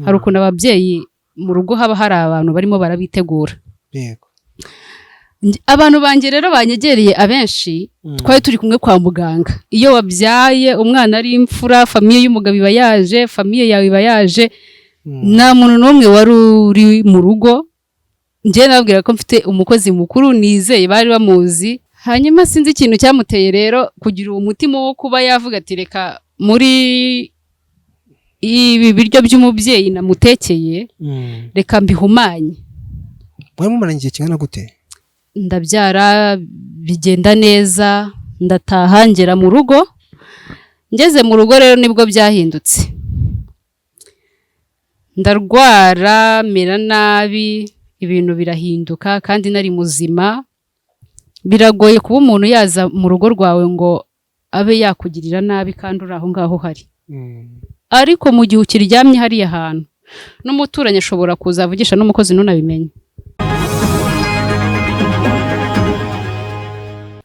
hari ukuntu ababyeyi mu rugo haba hari abantu barimo barabitegura. Yego. Abantu banjye rero banyegereye abenshi twari turi kumwe kwa muganga. Iyo wabyaye umwana ari imfura, famiye y'umugabo iba yaje, famiye yawe iba yaje, nta muntu n'umwe wari uri mu rugo. Njye nababwira ko mfite umukozi mukuru nizeye bari bamuzi. Hanyuma sinzi ikintu cyamuteye rero kugira uwo mutima wo kuba yavuga ati reka muri ibi biryo by'umubyeyi namutekeye reka mbihumanye. Mwe mumaranye igihe kingana gute? Ndabyara bigenda neza, ndataha ngera mu rugo. Ngeze mu rugo rero nibwo byahindutse. Ndarwara, mera nabi, ibintu birahinduka kandi nari muzima. Biragoye kuba umuntu yaza mu rugo rwawe ngo abe yakugirira nabi kandi uri aho ngaho hari. Ariko mu gihe ukiryamye hariya hantu n'umuturanyi ashobora kuzavugisha n'umukozi ntunabimenye.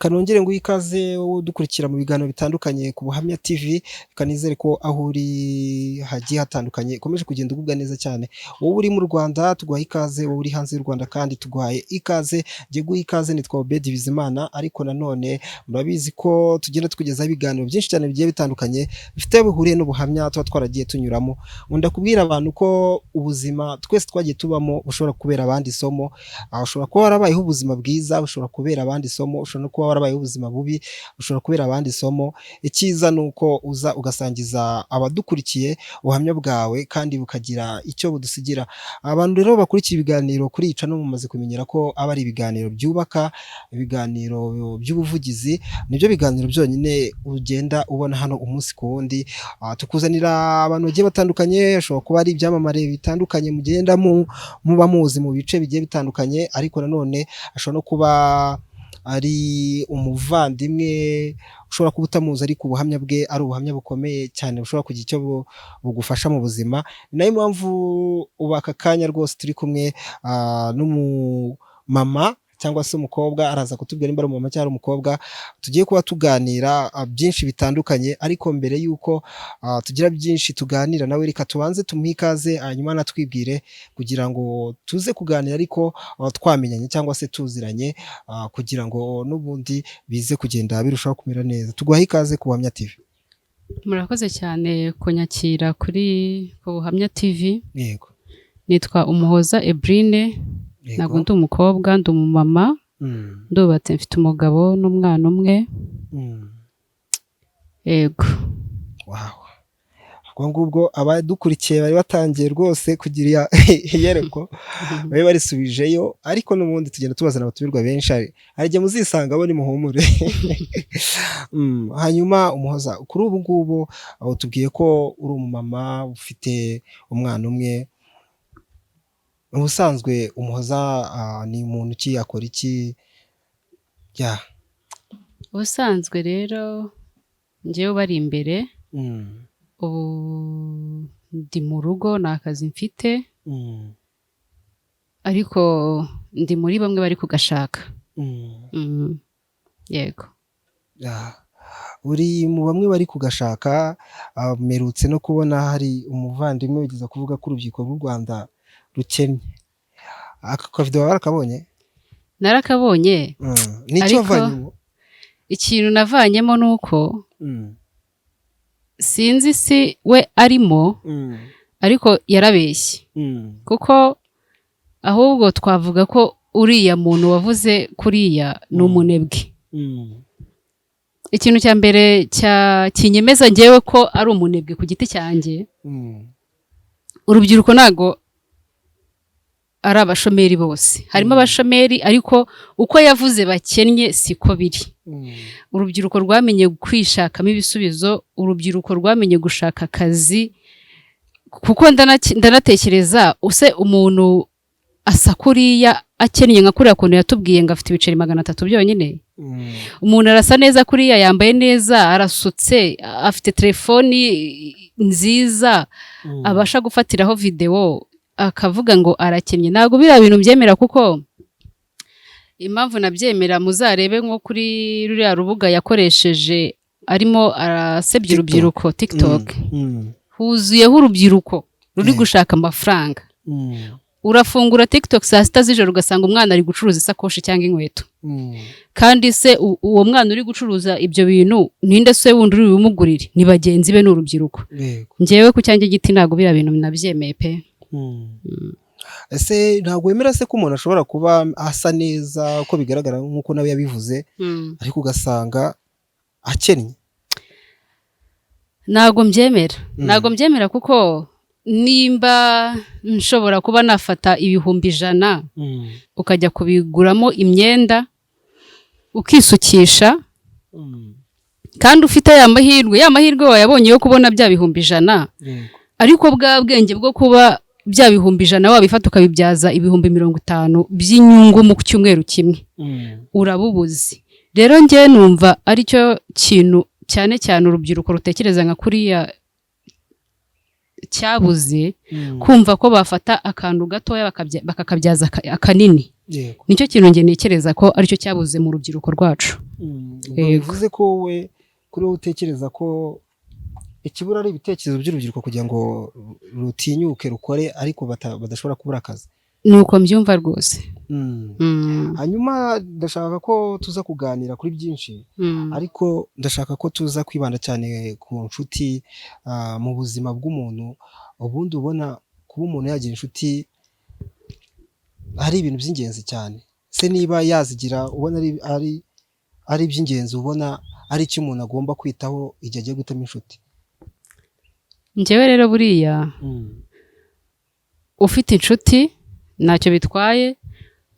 Kanongere ngo ikaze dukurikira mu biganiro bitandukanye ku Buhamya TV, kanizere ko aho uri hagiye hatandukanye komeje kugenda ugubwa neza cyane. Wowe uri mu Rwanda tuguhaye ikaze, wowe uri hanze y'u Rwanda kandi tuguhaye ikaze. Ngiye guha ikaze, nitwa Obedi Bizimana, ariko nanone murabizi ko tugenda tukugezaho ibiganiro byinshi cyane bigiye bitandukanye bifite bihuriye n'ubuhamya tuba twaragiye tunyuramo. Nkunda kubwira abantu ko ubuzima twese twagiye tubamo bushobora kubera abandi isomo. Ushobora kuba warabayeho ubuzima bwiza, bushobora kubera abandi isomo, ushobora no kuba warabaye ubuzima bubi, ushobora kubera abandi isomo. Icyiza nuko uza ugasangiza abadukurikiye ubuhamya bwawe kandi bukagira icyo budusigira. Abantu rero bakurikiye ibiganiro kuri ica no mumaze kumenyera ko aba ari ibiganiro byubaka, ibiganiro by'ubuvugizi, nibyo biganiro byonyine ugenda ubona hano umunsi ku wundi. Tukuzanira abantu bagiye batandukanye, ashobora kuba ari ibyamamare bitandukanye mugenda muba muzi mu bice bigiye bitandukanye, ariko nanone ashobora no kuba ari umuvandimwe, ushobora kuba utamuzi ariko ubuhamya bwe ari ubuhamya bukomeye cyane bushobora kugira icyo bugufasha mu buzima. Ni nayo mpamvu ubu aka kanya rwose turi kumwe n'umumama cyangwa se umukobwa, araza kutubwira nimba ari umumama cyangwa umukobwa. Tugiye kuba tuganira byinshi bitandukanye, ariko mbere yuko tugira byinshi tuganira nawe, reka tubanze tumuhe ikaze hanyuma natwibwire kugira ngo tuze kuganira ariko twamenyanye cyangwa se tuziranye, kugira ngo n'ubundi bize kugenda birushaho kumera neza. Tuguhaye ikaze ku Buhamya TV. Murakoze cyane kunyakira kuri Buhamya TV. Yego. Nitwa Umuhoza Ebrine. Ntabwo ndi umukobwa, ndi umumama. Ndubatse, mfite umugabo n'umwana umwe. Yego. Wow. Ngubwo abadukurikiye bari batangiye rwose kugira iyereko bari barisubijeyo, ariko n'ubundi tugenda tubazana abatubirwa benshi, hari igihe muzisanga bo ni muhumure. Hanyuma Umuhoza, kuri ubu ngubu aho tubwiye ko uri umumama ufite umwana umwe. Ubusanzwe Umuhoza ni umuntu ki, akora iki? Ubusanzwe rero njyewe bari imbere, ubu ndi mu rugo, nta kazi mfite, ariko ndi muri bamwe bari kugashaka. Yego. Uri mu bamwe bari kugashaka. Mperutse no kubona hari umuvandimwe wigeze kuvuga ko urubyiruko rw'u Rwanda rukennye. Aka kavido warakabonye? Narakabonye. Nicyo wavanyemo? Ikintu navanyemo nuko sinzi si we arimo, ariko yarabeshye. Kuko ahubwo twavuga ko uriya muntu wavuze kuriya ni umunebwe. Ikintu cya mbere kinyemeza njyewe ko ari umunebwe ku giti cyanjye, urubyiruko ntago ari abashomeri bose. Harimo abashomeri, ariko uko yavuze bakennye siko biri. Urubyiruko rwamenye kwishakamo ibisubizo, urubyiruko rwamenye gushaka akazi. Kuko ndanatekereza use umuntu asa kuriya akennye nka kuriya kuntu yatubwiye ngo afite ibiceri 300 byonyine. Umuntu arasa neza kuriya, yambaye neza, arasutse, afite telefoni nziza, abasha gufatiraho video, akavuga ngo arakennye. Ntabwo biriya bintu byemera, kuko impamvu nabyemera muzarebe nko kuri ruriya rubuga yakoresheje arimo arasebya urubyiruko TikTok. Huzuyeho urubyiruko ruri gushaka amafaranga. Urafungura TikTok saa sita z'ijoro ugasanga umwana ari gucuruza isakoshi cyangwa inkweto. Kandi se uwo mwana uri gucuruza ibyo bintu ninde se wundi uri bumugurire? Ni bagenzi be n'urubyiruko. Njyewe ku cyanjye giti ntago bira bintu nabyemeye pe. Ese ntago wemera se ko umuntu ashobora kuba asa neza uko bigaragara nk'uko nawe yabivuze ariko ugasanga akennye? Ntago mbyemera kuko nimba nshobora kuba nafata ibihumbi 100 ukajya kubiguramo imyenda ukisukisha kandi ufite ya mahirwe wayabonye yo kubona bya bihumbi 100 ariko bwa bwenge bwo kuba bya bihumbi 100 wabifata ukabibyaza ibihumbi 50 by'inyungu mu cyumweru kimwe urabubuzi. Rero njye numva ari cyo kintu cyane urubyiruko rutekereza nka kuriya cyabuze, kumva ko bafata akantu gatoya bakakabyaza akanini. Nicyo kintu nge nekereza ko aricyo cyabuze mu rubyiruko rwacu. Bivuze ko we kuri wowe utekereza ko ikibura ari ibitekerezo by'urubyiruko kugira ngo rutinyuke rukore ariko badashobora kubura akazi? Nuko mbyumva rwose. Hanyuma ndashaka ko tuza kuganira kuri byinshi ariko ndashaka ko tuza kwibanda cyane ku nshuti mu buzima bw'umuntu. Ubundi ubona kuba umuntu yagira inshuti hari ibintu by'ingenzi cyane. Se niba yazigira ubona ari iby'ingenzi, ubona ari icyo umuntu agomba kwitaho igihe agiye guhitamo inshuti? Njyewe rero buriya ufite inshuti ntacyo bitwaye,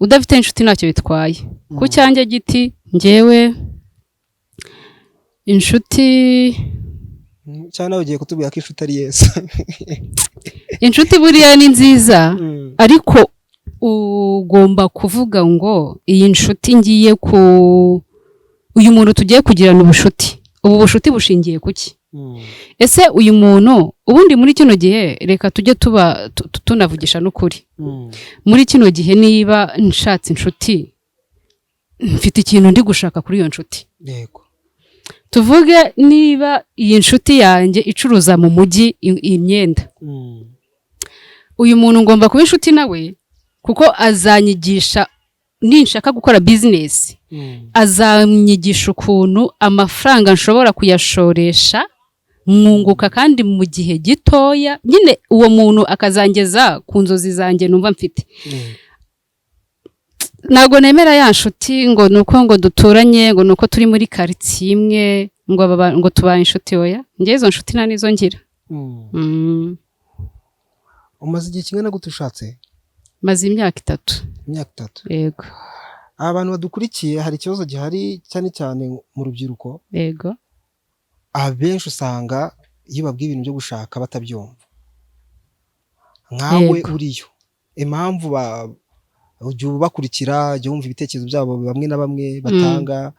udafite inshuti ntacyo bitwaye. Ku cyanjye giti njyewe inshuti cyane ugiye kutubwira ko inshuti ari Yesu. Inshuti buriya ni nziza ariko ugomba kuvuga ngo iyi nshuti ngiye uyu muntu tugiye kugirana ubushuti, ubu bushuti bushingiye kuki? Ese uyu muntu ubundi muri kino gihe reka tujye tunavugisha n'ukuri. Muri kino gihe niba nshatse inshuti mfite ikintu ndi gushaka kuri iyo nshuti. Tuvuge niba iyi nshuti yanjye icuruza mu mujyi imyenda, uyu muntu ngomba kuba inshuti nawe kuko azanyigisha ninshaka gukora business, azanyigisha ukuntu amafaranga nshobora kuyashoresha mwunguka kandi mu gihe gitoya. Nyine uwo muntu akazangeza ku nzozi zanjye numva mfite. Ntago nemera ya nshuti ngo nuko ngo duturanye, ngo nuko turi muri quartier imwe ngo tubaye inshuti. Oya, njye izo nshuti nta nizo ngira. Umaze igihe kingana gute ushatse? Maze imyaka 3. Imyaka 3? Yego. Abantu badukurikiye hari ikibazo gihari cyane mu rubyiruko. Yego. Abenshi usanga iyo babwiye ibintu byo gushaka batabyumva. Nkawe uriyo. Impamvu ujya bakurikira, jya wumva ibitekerezo byabo bamwe na bamwe batanga.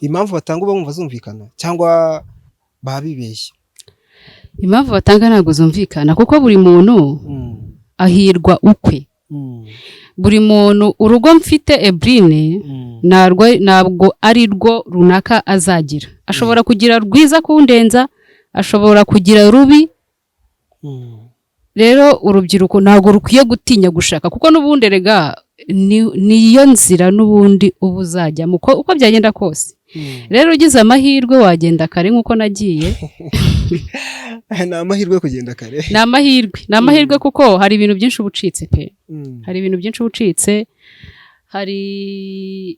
Impamvu batanga uba wumva zumvikana cyangwa babibeshya? Impamvu batanga ntabwo zumvikana kuko buri muntu ahirwa ukwe. Buri muntu urugo mfite Ebrine ntabwo ari rwo runaka azagira. Ashobora kugira rwiza kundenza, ashobora kugira rubi. Rero urubyiruko ntabwo rukwiye gutinya gushaka kuko n'ubundi rega niyo nzira n'ubundi ubu uzajyamo uko byagenda kose. Rero ugize amahirwe wagenda kare nk'uko nagiye. Ni amahirwe kugenda kare. Ni amahirwe kuko hari ibintu byinshi ubucitse pe. Hari ibintu byinshi ubucitse. Hari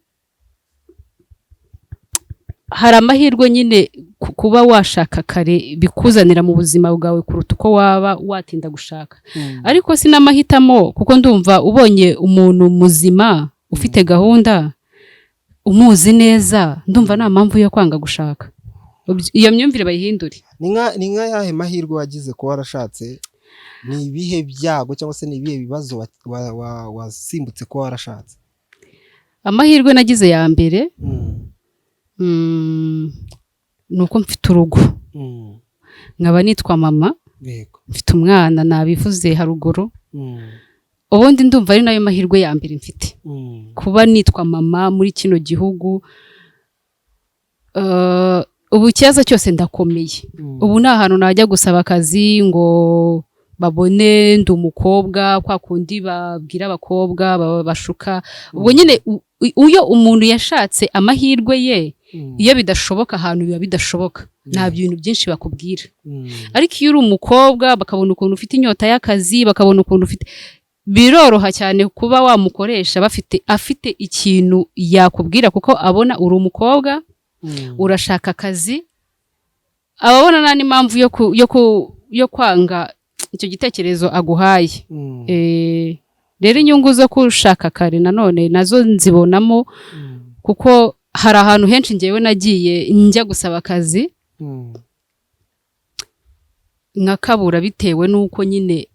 amahirwe nyine kuba washaka kare bikuzanira mu buzima bwawe kuruta uko waba watinda gushaka. Ariko sinamahitamo kuko ndumva ubonye umuntu muzima ufite gahunda umuzi neza, ndumva nta mpamvu yo kwanga gushaka. Iyo myumvire bayihindure. Ni nka yahe mahirwe wagize ko warashatse? Ni ibihe byago cyangwa se ni ibihe bibazo wasimbutse ko warashatse? Amahirwe nagize ya mbere nuko mfite urugo, nkaba nitwa mama, mfite umwana nabivuze haruguru. Ubundi ndumva ari nayo mahirwe ya mbere mfite, kuba nitwa mama muri kino gihugu. Ubu ikibazo cyose ndakomeye. Ubu nta hantu najya gusaba akazi ngo babone ndi umukobwa kwa kundi babwira abakobwa bashuka ubwo nyine uyo umuntu yashatse amahirwe ye iyo bidashoboka ahantu biba bidashoboka nta bintu byinshi bakubwira ariko iyo uri umukobwa bakabona ukuntu ufite inyota y'akazi bakabona ukuntu ufite biroroha cyane kuba wamukoresha afite ikintu yakubwira kuko abona uri umukobwa urashaka akazi ababona nta n'impamvu yo kwanga icyo gitekerezo aguhaye rero inyungu zo kushaka kare nanone nazo nzibonamo kuko hari ahantu henshi ngewe nagiye njya gusaba akazi nkakabura bitewe n'uko nyine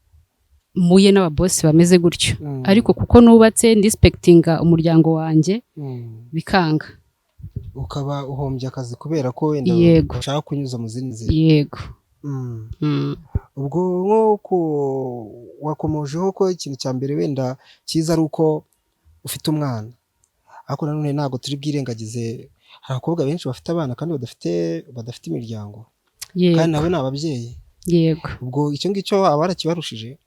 muye n'ababosi bameze gutyo ariko kuko nubatse ndispektinga umuryango wanjye bikanga ukaba uhombye akazi kubera ko wenda ushaka kunyuza mu zindi nzira yego ubwo nk'uko wakomojeho ko ikintu cya mbere wenda cyiza ari uko ufite umwana ariko nanone ntabwo turi bwirengagize hari abakobwa benshi bafite abana kandi badafite imiryango kandi nabo ni ababyeyi yego ubwo icyo ngicyo aba arakibarushije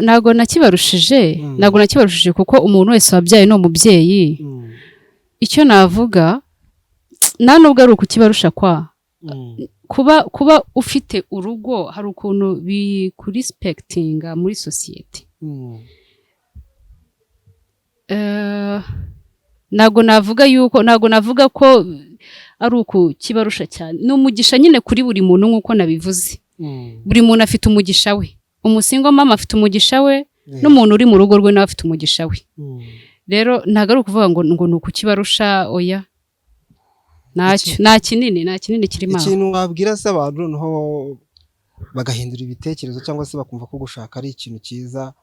ntago nakibarushije kuko umuntu wese wabyaye ni umubyeyi icyo navuga nta nubwo ari ukukibarusha kuba ufite urugo hari ukuntu bikurispektinga muri sosiyete ntago navuga ko ari ukukibarusha cyane ni umugisha nyine kuri buri muntu nk'uko nabivuze buri muntu afite umugisha we umusingo mama afite umugisha we n'umuntu uri mu rugo rwe nawe afite umugisha we rero ntabwo ari ukuvuga ngo ni ukukibarusha oya nta kinini kirimo ikintu wabwira se abantu noneho bagahindura ibitekerezo cyangwa se bakumva ko gushaka ari ikintu cyiza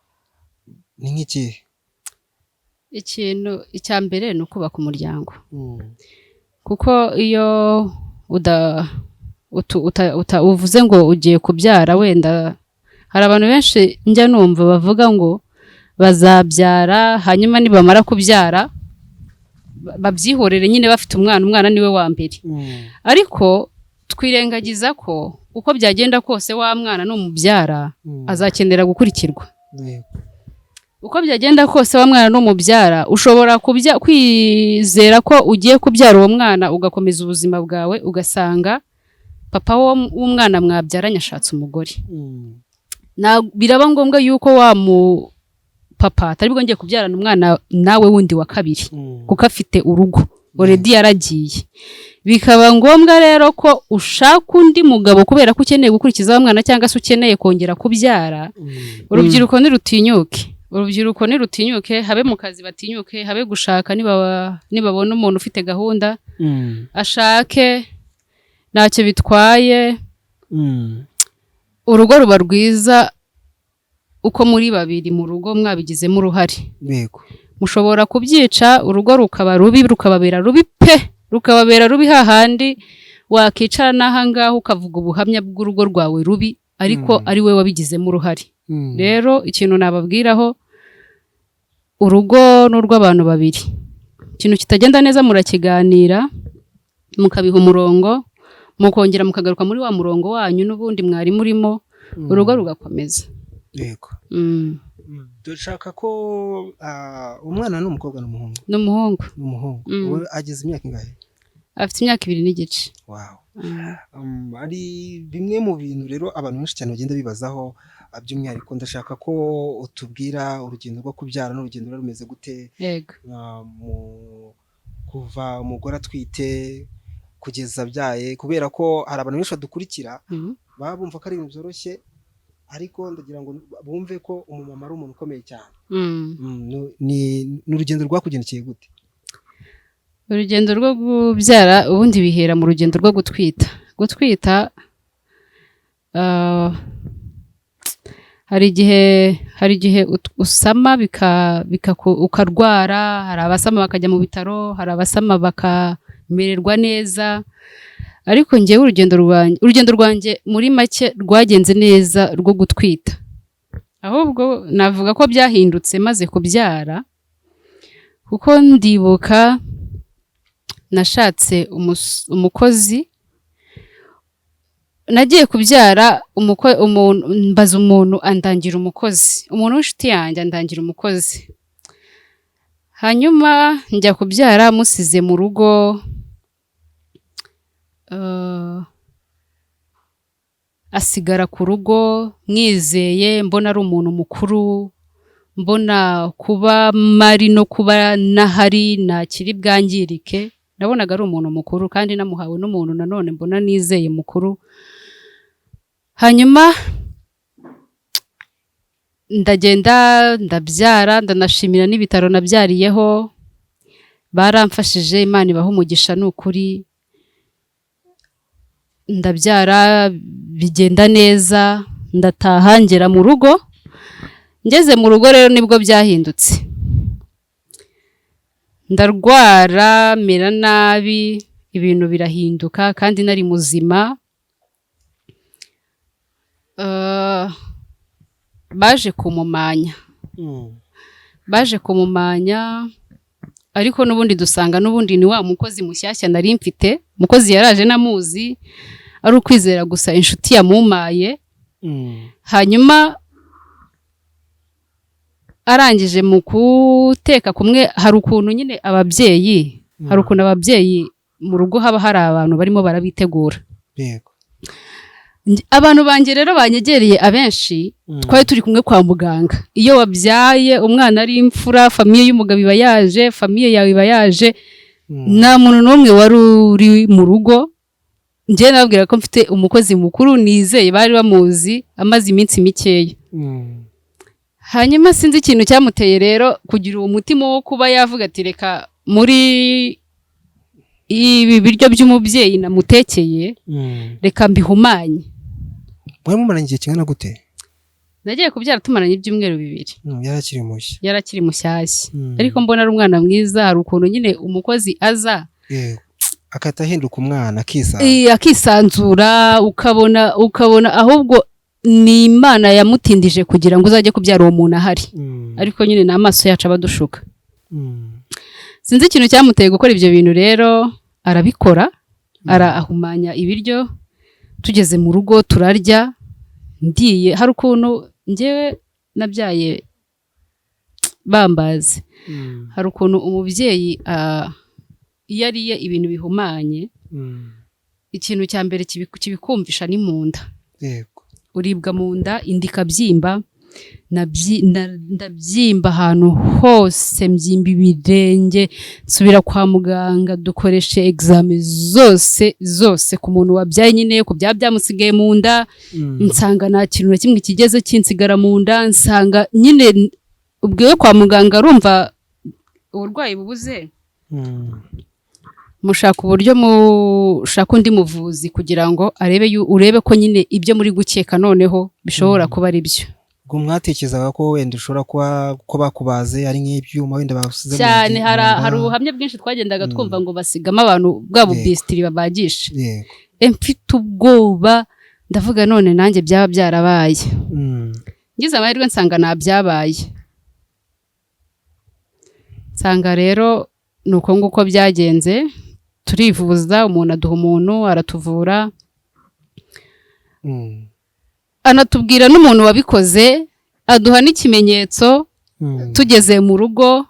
ni nk'ikihe ikintu icya mbere ni ukubaka umuryango kuko iyo uvuze ngo ugiye kubyara wenda hari abantu benshi njya numva bavuga ngo bazabyara hanyuma nibamara kubyara babyihorere nyine bafite umwana niwe wa mbere ariko twirengagiza ko uko byagenda kose wa mwana n'umubyara azakenera gukurikirwa uko byagenda kose wa mwana n'umubyara ushobora kwizera ko ugiye kubyara uwo mwana ugakomeza ubuzima bwawe ugasanga papa w'umwana mwabyaranye ashatse umugore biraba ngombwa yuko wa papa atari bwo ngiye kubyarana umwana nawe wundi wa kabiri kuko afite urugo already yaragiye bikaba ngombwa rero ko ushaka undi mugabo kubera ko ukeneye gukurikiza wa mwana cyangwa se ukeneye kongera kubyara urubyiruko nirutinyuke habe mu kazi batinyuke habe gushaka nibabona umuntu ufite gahunda ashake ntacyo bitwaye urugo ruba rwiza uko muri babiri mu rugo mwabigizemo uruhare mushobora kubyica urugo rukaba rubi rukababera rubi rukababera rubi hahandi wakicara n'ahangaha ukavuga ubuhamya bw'urugo rwawe rubi ariko ari we wabigizemo uruhare rero ikintu nababwiraho urugo ni urw'abantu babiri ikintu kitagenda neza murakiganira mukabiha umurongo mukongera mukagaruka muri wa murongo wanyu n'ubundi mwari murimo urugo rugakomeza yego dushaka ko umwana ni umukobwa n'umuhungu n'umuhungu ageze imyaka ingahe afite imyaka 2 n'igice ari bimwe mu bintu rero abantu benshi cyane bagenda bibazaho by'umwihariko ndashaka ko utubwira urugendo rwo kubyara n'urugendo rumeze gute kuva umugore atwite kugeza abyaye kubera ko hari abantu benshi badukurikira baba bumva ko ari ibintu byoroshye ariko ndagira ngo bumve ko umumama ari umuntu ukomeye cyane ni urugendo rwakugendekeye gute urugendo rwo kubyara ubundi bihera mu rugendo rwo gutwita hari igihe usama ukarwara hari abasama bakajya mu bitaro hari abasama bakamererwa neza ariko njyewe urugendo rwanjye muri make rwagenze neza rwo gutwita ahubwo navuga ko byahindutse maze kubyara kuko ndibuka nashatse umukozi nagiye kubyara mbaza umuntu andangira umukozi, umuntu w'inshuti yanjye andangira umukozi, hanyuma njya kubyara musize mu rugo. Asigara ku rugo mwizeye, mbona ari umuntu mukuru, mbona kuba mari no kuba nahari ntakiri bwangirike, nabonaga ari umuntu mukuru kandi namuhawe n'umuntu nanone mbona nizeye mukuru. Hanyuma ndagenda ndabyara, ndanashimira n'ibitaro nabyariyeho, baramfashije, Imana ibaha umugisha n'ukuri. Ndabyara bigenda neza, ndataha ngera mu rugo. Ngeze mu rugo rero nibwo byahindutse, ndarwara mera nabi, ibintu birahinduka kandi nari muzima. Baje kumumanya ariko n'ubundi dusanga n'ubundi ni wa mukozi mushyashya nari mfite. Umukozi yaraje namuzi, ari ukwizera gusa inshuti yamumaye. Hanyuma arangije mu guteka kumwe, hari ukuntu nyine ababyeyi mu rugo haba hari abantu barimo barabitegura. Abantu banjye rero banyegereye abenshi, twari turi kumwe kwa muganga. Iyo wabyaye umwana ari imfura, famiye y'umugabo iba yaje, famiye yawe iba yaje, nta muntu n'umwe wari uri mu rugo. Njye nababwira ko mfite umukozi mukuru nizeye, bari bamuzi amaze iminsi mikeya. Hanyuma sinzi ikintu cyamuteye rero kugira uwo mutima wo kuba yavuga ati reka muri ibi biryo by'umubyeyi namutekeye reka mbihumanye. Mwe mumaranye igihe kingana gute? Nagiye kubyara tumaranye ibyumweru 2. Yarakiri mushyashya. Ariko mbona ari umwana mwiza, hari ukuntu nyine umukozi aza akata hinduka umwana akisanzura, ukabona ahubwo ni Imana yamutindije kugira ngo uzajye kubyara uwo muntu ahari. Ariko nyine n'amaso yacu abadushuka. Sinzi ikintu cyamuteye gukora ibyo bintu rero, arabikora, arahumanya ibiryo. Tugeze mu rugo turarya, ndiye hari ukuntu njyewe nabyaye bambaze. Hari ukuntu umubyeyi iyo ariye ibintu bihumanye, ikintu cya mbere kibikumvisha ni mu nda. Uribwa mu nda, inda ikabyimba, ndabyimba ahantu hose, mbyimba ibirenge, nsubira kwa muganga, dukoreshe examen zose ku muntu wabyaye nyine ko byamusigaye mu nda. Nsanga nta kintu na kimwe kigeze kinsigara mu nda, nsanga nyine ubwiwe kwa muganga urumva uburwayi bubuze. Mushaka uburyo mushaka undi muvuzi kugira ngo urebe ko nyine ibyo muri gukeka noneho bishobora kuba ari byo. Ubwo mwatekerezaga ko wenda ushobora ko bakubaze ari nk'ibyuma wenda basuze cyane. Hari ubuhamya bwinshi twagendaga twumva ngo basigamo abantu bwa bubistiri babagisha. Mfite ubwoba, ndavuga none nanjye byaba byarabaye. Ngize amahirwe nsanga nta byabaye. Nsanga rero nuko nguko byagenze, turivuza, umuntu aduha umuntu aratuvura. Anatubwira n'umuntu wabikoze, aduha n'ikimenyetso. Tugeze mu rugo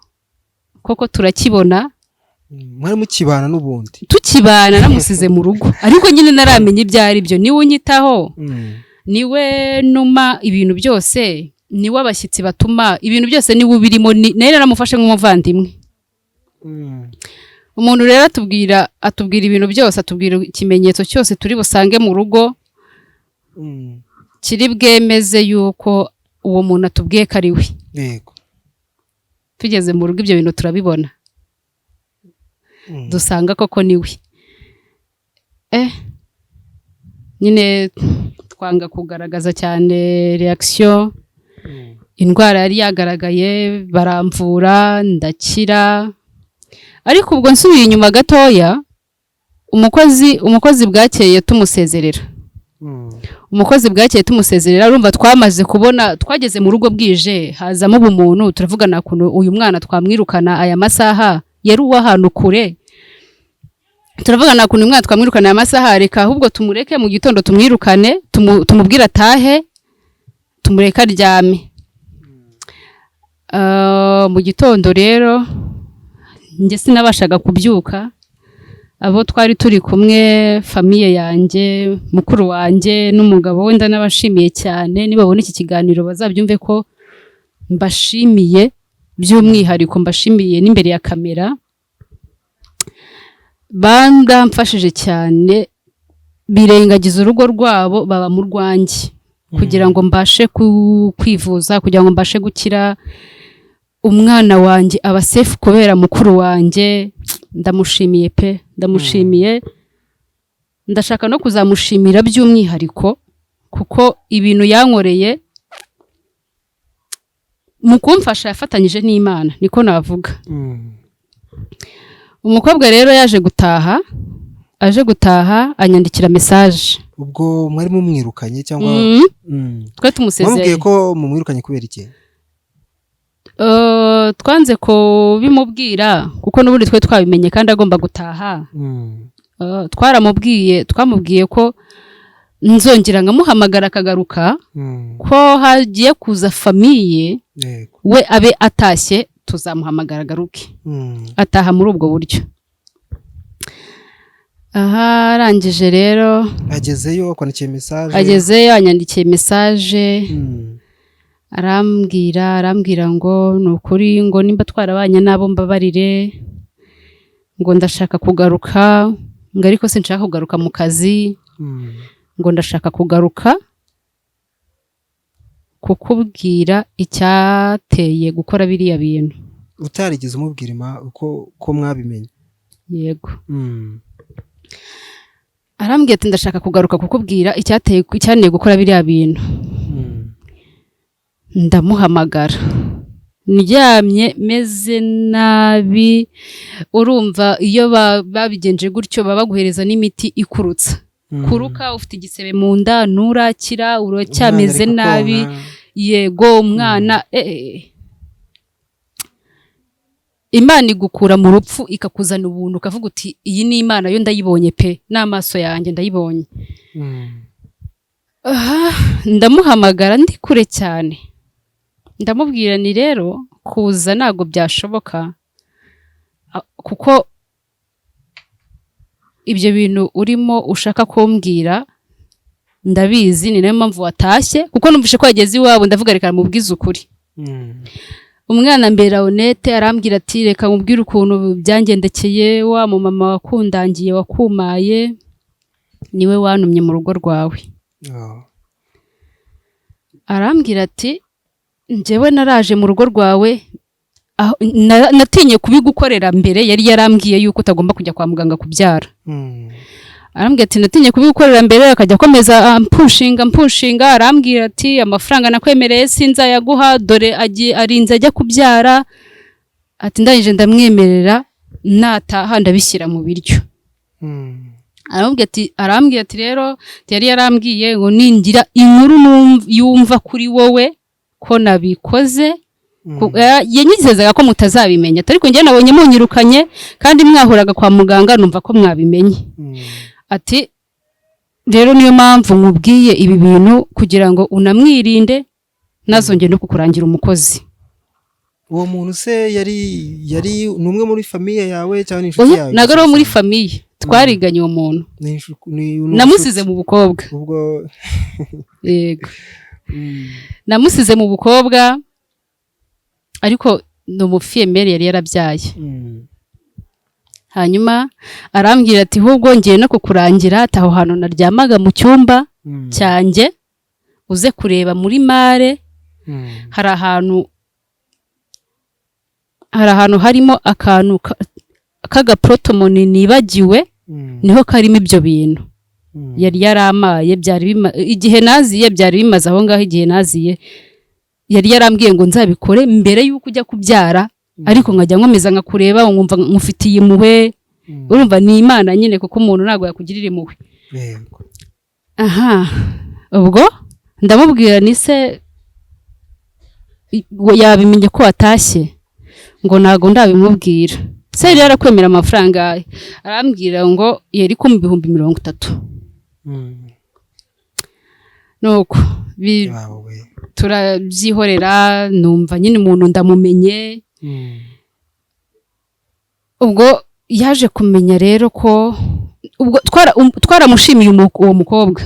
koko turakibona. Mwari mukibana n'ubundi? Tukibana, namusize mu rugo ariko nyine naramenye ibyo ari byo. Niwe unyitaho, niwe numa ibintu byose, niwe abashyitsi batuma ibintu byose, niwe ubirimo. Nari naramufashe nk'umuvandimwe. Umuntu rero atubwira ibintu byose, atubwira ikimenyetso cyose turi busange mu rugo kiri bwemeze yuko uwo muntu atubwiye ko ari we. Tugeze mu rugo ibyo bintu turabibona, dusanga koko ni we. Nyine twanga kugaragaza cyane reaction. Indwara yari yagaragaye, baramvura, ndakira. Ariko ubwo nsubiye inyuma gatoya, umukozi bwakeye tumusezerera. Urumva twamaze kubona, twageze mu rugo bwije, hazamo ubumuntu, turavugana ukuntu uyu mwana twamwirukana aya masaha, yari uw'ahantu kure. turavuga nta kuntu umwana twamwirukana aya masaha, reka ahubwo tumureke mu gitondo tumwirukane, tumubwire atahe, tumureke aryame. Mu gitondo rero njye sinabashaga kubyuka, abo twari turi kumwe, famiye yanjye, mukuru wanjye n'umugabo we, ndanabashimiye cyane, nibabona iki kiganiro bazabyumve ko mbashimiye by'umwihariko, mbashimiye n'imbere ya kamera. Bandamfashije cyane, birengagiza urugo rwabo, baba mu rwanjye kugira ngo mbashe kwivuza, kugira ngo mbashe gukira. Umwana wanjye aba safe kubera mukuru wanjye. Ndamushimiye pe, ndamushimiye. Ndashaka no kuzamushimira by'umwihariko kuko ibintu yankoreye mu kumfasha yafatanyije n'Imana, niko navuga. Umukobwa rero yaje gutaha, anyandikira message. Ubwo mwari mumwirukanye cyangwa twe tumusezeye? Mwambwiye ko mumwirukanye kubera iki? Twanze ko bimubwira kuko n'ubundi twe twabimenye kandi agomba gutaha. Twamubwiye ko nzongera ngamuhamagara akagaruka, ko hagiye kuza famiye we abe atashye, tuzamuhamagara agaruke. Ataha muri ubwo buryo. Arangije rero agezeyo akwandikiye message. Agezeyo anyandikiye message. Arambwira ngo nukuri, ngo nimba twarabanye nabo mbabarire, ngo ndashaka kugaruka, ngo ariko sinshaka kugaruka mu kazi, ngo ndashaka kugaruka kukubwira icyateye gukora biriya bintu. Utarigeze umubwira ko mwabimenye? Yego. Arambwira ati ndashaka kugaruka kukubwira icyanteye gukora biriya bintu. Ndamuhamagara, ndyamye meze nabi. Urumva iyo babigenje gutyo baba baguhereza n'imiti ikurutsa, kuruka ufite igisebe mu nda, nurakira, uracyameze nabi. Yego umwana Imana igukura mu rupfu ikakuzana ubuntu, ukavuga uti iyi ni Imana, yo ndayibonye pe, n'amaso yanjye ndayibonye. Ndamuhamagara ndi kure cyane, ndamubwira ni rero kuza ntago byashoboka kuko ibyo bintu urimo ushaka kumbwira ndabizi, ni nayo mpamvu watashye, kuko numvise ko yageze iwabo. Ndavuga reka mubwize ukuri. Umwana mbere Honete arambwira ati reka mubwire ukuntu byangendekeye, wa mu mama wakundangiye wakumaye niwe wanumye mu rugo rwawe. Arambwira ati njyewe naraje mu rugo rwawe, natinye kubigukorera mbere, yari yarambwiye yuko utagomba kujya kwa muganga kubyara. Arambwira ati natinye kubigukorera mbere, akajya akomeza mpushinga. Arambwira ati amafaranga nakwemereye sinzayaguha, dore arinze ajya kubyara. Ati ndangije ndamwemerera, nataha ndabishyira mu biryo. Arambwira ati rero yari yarambwiye ngo ningira inkuru yumva kuri wowe ko nabikoze, yanyizezaga ko mutazabimenya, ariko njye nabonye munyirukanye kandi mwahuraga kwa muganga, numva ko mwabimenye. Ati rero niyo mpamvu nkubwiye ibi bintu kugira ngo unamwirinde, nazongeye no kukurangira umukozi. Uwo muntu se yari numwe muri famiye yawe cyangwa inshuti yawe? Nagaro muri famiye, twariganye uwo muntu. Namusize mu bukobwa. Ubwo yego. Namusize mu bukobwa, ariko no mufiyemere yari yarabyaye. Hanyuma arambwira ati ahubwo ngiye no kukurangira, ataho hantu naryamaga mu cyumba cyanjye, uze kureba muri mare. Hari ahantu harimo akantu k'agaprotomoni nibagiwe, niho karimo ibyo bintu. Yari yaramaye, igihe naziye byari bimaze aho ngaho. Igihe naziye yari yarambwiye ngo nzabikore mbere yuko ujya kubyara, ariko nkajya nkomeza nkakureba, nkumva nkufitiye impuhwe. Urumva ni Imana nyine, kuko umuntu ntago yakugirira impuhwe. Ubwo ndamubwira ni se yabimenye ko watashye, ngo ntago ndabimubwira. se yari yarakwemera amafaranga arambwira ngo yari ku 30,000. Nuko turabyihorera numva nyine umuntu ndamumenye. Ubwo yaje kumenya rero ko ubwo twaramushimiye uwo mukobwa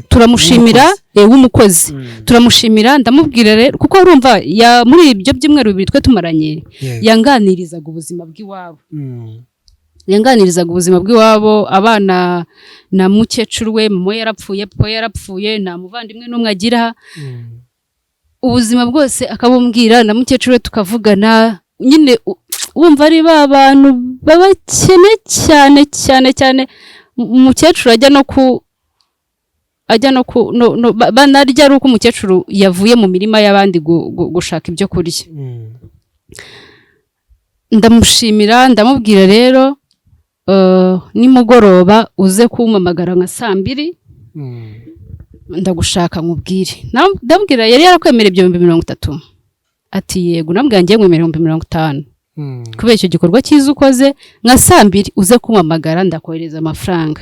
turamushimira w'umukozi turamushimira ndamubwira rero kuko urumva muri ibyo byumweru bibiri twe tumaranye yanganirizaga ubuzima bw'iwabo abana na mukecuru we mama yarapfuye papa yarapfuye nta muvandimwe n'umwe agira ubuzima bwose akabumbwira na mukecuru we tukavugana nyine wumva ari abantu babakene cyane umukecuru ajya no banarya ari uko umukecuru yavuye mu mirima y'abandi gushaka ibyo kurya. Ndamushimira ndamubwira rero nimugoroba uze kumpamagara nka 2:00 ndagushaka nkubwire. Ndabwira yari yarakwemera ibyo 30,000 ati yego nambwira ngiye mwemera 50,000 kubera icyo gikorwa cyiza ukoze nka 2:00 uze kumpamagara ndakohereza amafaranga.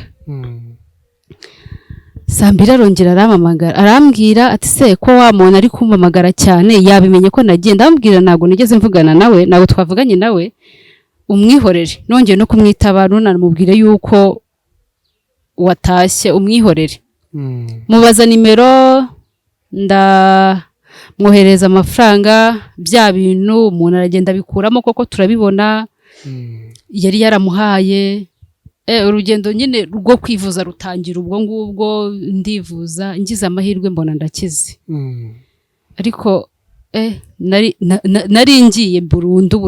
2:00 arongera arampamagara arambwira ati se ko wa muntu ari kumpamagara cyane yabimenye ko nagiye. Ndambwira ntago nigeze mvugana nawe ntago twavuganye nawe umwihorere nongeye no kumwitaba nunamubwire yuko watashye umwihorere. Mubaza nimero mwohereza amafaranga bya bintu umuntu aragenda bikuramo koko turabibona yari yaramuhaye. Urugendo nyine rwo kwivuza rutangira ubwo ngubwo ndivuza ngize amahirwe mbona ndakize ariko nari ngiye burundu